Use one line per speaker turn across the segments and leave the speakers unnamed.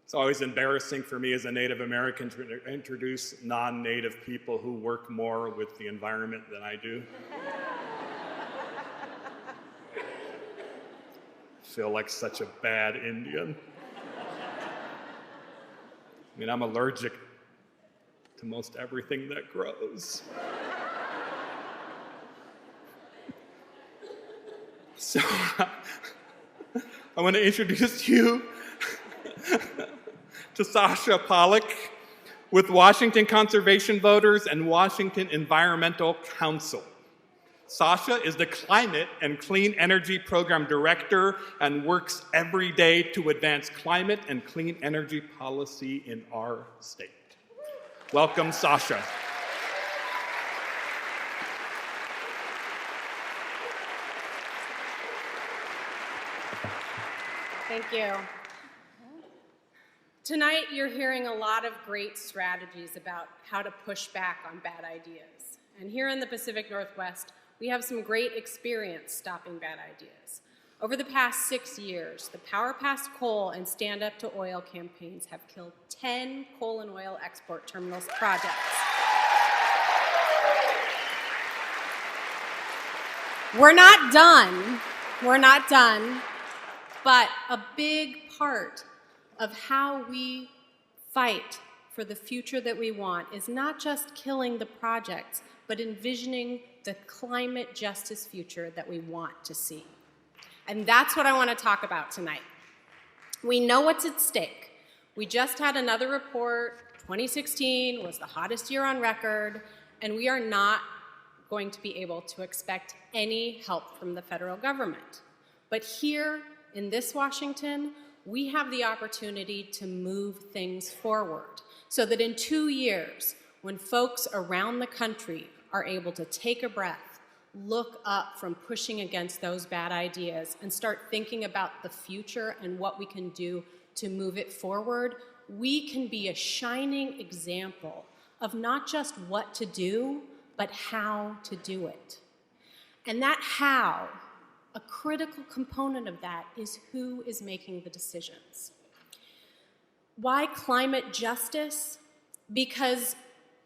It's always embarrassing for me as a Native American to introduce non-Native people who work more with the environment than I do. I feel like such a bad Indian. I mean, I'm allergic to most everything that grows. So I want to introduce you to Sasha Pollack with Washington Conservation Voters and Washington Environmental Council. Sasha is the Climate and Clean Energy Program Director and works every day to advance climate and clean energy policy in our state. Welcome, Sasha.
Thank you. Tonight, you're hearing a lot of great strategies about how to push back on bad ideas. And here in the Pacific Northwest, we have some great experience stopping bad ideas. Over the past 6 years, the Power Past Coal and Stand Up to Oil campaigns have killed 10 coal and oil export terminals projects. We're not done, but a big part of how we fight for the future that we want is not just killing the projects, but envisioning the climate justice future that we want to see. And that's what I want to talk about tonight. We know what's at stake. We just had another report. 2016 was the hottest year on record, and we are not going to be able to expect any help from the federal government. But here in this Washington, we have the opportunity to move things forward so that in 2 years, when folks around the country are able to take a breath, look up from pushing against those bad ideas, and start thinking about the future and what we can do to move it forward, we can be a shining example of not just what to do, but how to do it. And that how, a critical component of that is who is making the decisions. Why climate justice? Because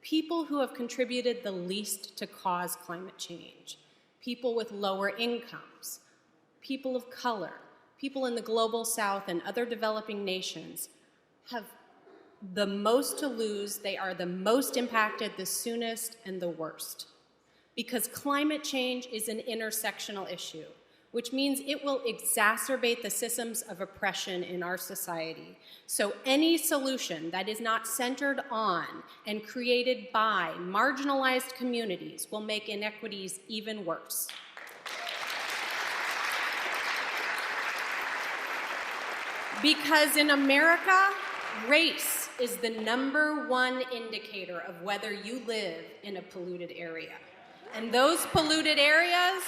people who have contributed the least to cause climate change, people with lower incomes, people of color, people in the global south and other developing nations have the most to lose. They are the most impacted, the soonest, and the worst. Because climate change is an intersectional issue, which means it will exacerbate the systems of oppression in our society. So any solution that is not centered on and created by marginalized communities will make inequities even worse. Because in America, race is the #1 indicator of whether you live in a polluted area. And those polluted areas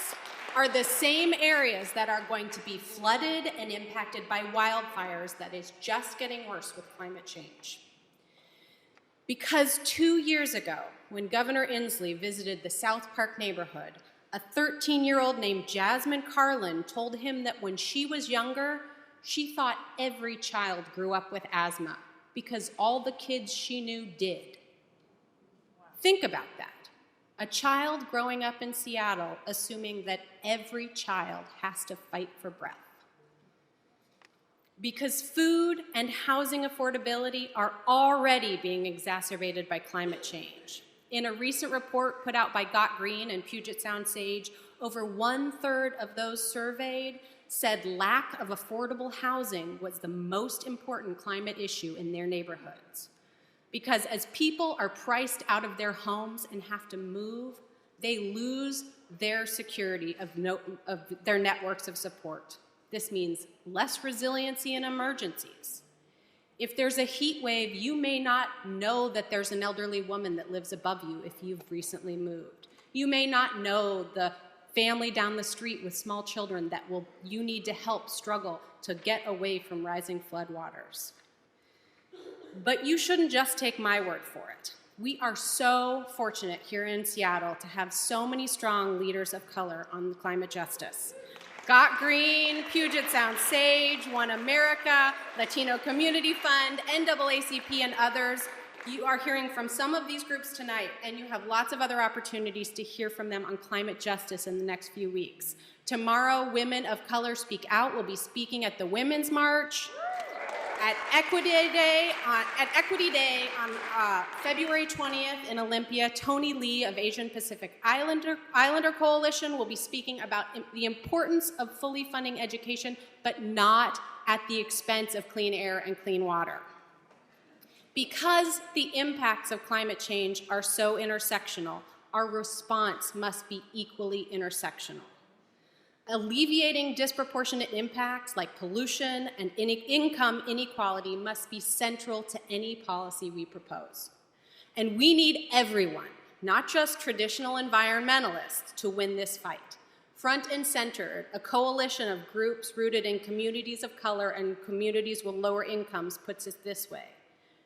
are the same areas that are going to be flooded and impacted by wildfires that is just getting worse with climate change. Because 2 years ago, when Governor Inslee visited the South Park neighborhood, a 13-year-old named Jasmine Carlin told him that when she was younger, she thought every child grew up with asthma because all the kids she knew did. Think about that. A child growing up in Seattle assuming that every child has to fight for breath. Because food and housing affordability are already being exacerbated by climate change. In a recent report put out by Got Green and Puget Sound Sage, over 1/3 of those surveyed said lack of affordable housing was the most important climate issue in their neighborhoods. Because as people are priced out of their homes and have to move, they lose their security of their networks of support. This means less resiliency in emergencies. If there's a heat wave, you may not know that there's an elderly woman that lives above you if you've recently moved. You may not know the family down the street with small children that you need to help struggle to get away from rising floodwaters. But you shouldn't just take my word for it. We are so fortunate here in Seattle to have so many strong leaders of color on climate justice. Got Green, Puget Sound Sage, One America, Latino Community Fund, NAACP, and others. You are hearing from some of these groups tonight, and you have lots of other opportunities to hear from them on climate justice in the next few weeks. Tomorrow, Women of Color Speak Out will be speaking at the Women's March. At Equity Day on February 20th in Olympia, Tony Lee of Asian Pacific Islander Coalition will be speaking about the importance of fully funding education, but not at the expense of clean air and clean water. Because the impacts of climate change are so intersectional, our response must be equally intersectional. Alleviating disproportionate impacts like pollution and income inequality must be central to any policy we propose. And we need everyone, not just traditional environmentalists, to win this fight. Front and center, a coalition of groups rooted in communities of color and communities with lower incomes puts it this way.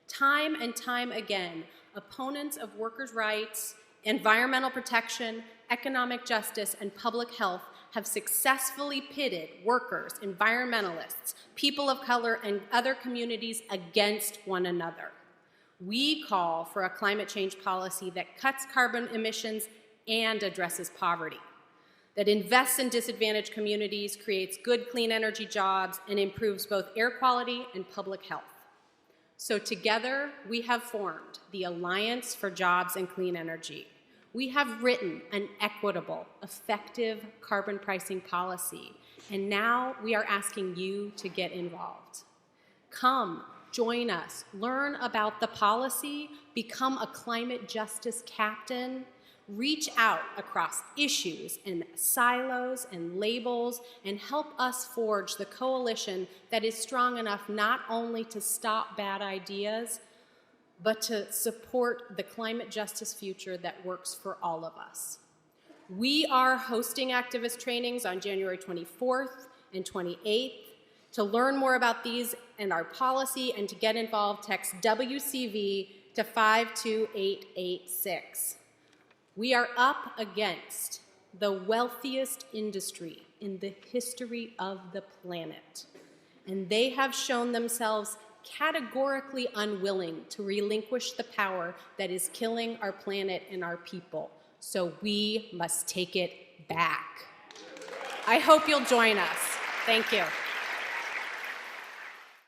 Time and time again, opponents of workers' rights, environmental protection, economic justice, and public health have successfully pitted workers, environmentalists, people of color, and other communities against one another. We call for a climate change policy that cuts carbon emissions and addresses poverty, that invests in disadvantaged communities, creates good, clean energy jobs, and improves both air quality and public health. So together, we have formed the Alliance for Jobs and Clean Energy. We have written an equitable, effective carbon pricing policy, and now we are asking you to get involved. Come, join us, learn about the policy, become a climate justice captain, reach out across issues and silos and labels, and help us forge the coalition that is strong enough not only to stop bad ideas, but to support the climate justice future that works for all of us. We are hosting activist trainings on January 24th and 28th. To learn more about these and our policy and to get involved, text WCV to 52886. We are up against the wealthiest industry in the history of the planet, and they have shown themselves categorically unwilling to relinquish the power that is killing our planet and our people. So we must take it back. I hope you'll join us. Thank you.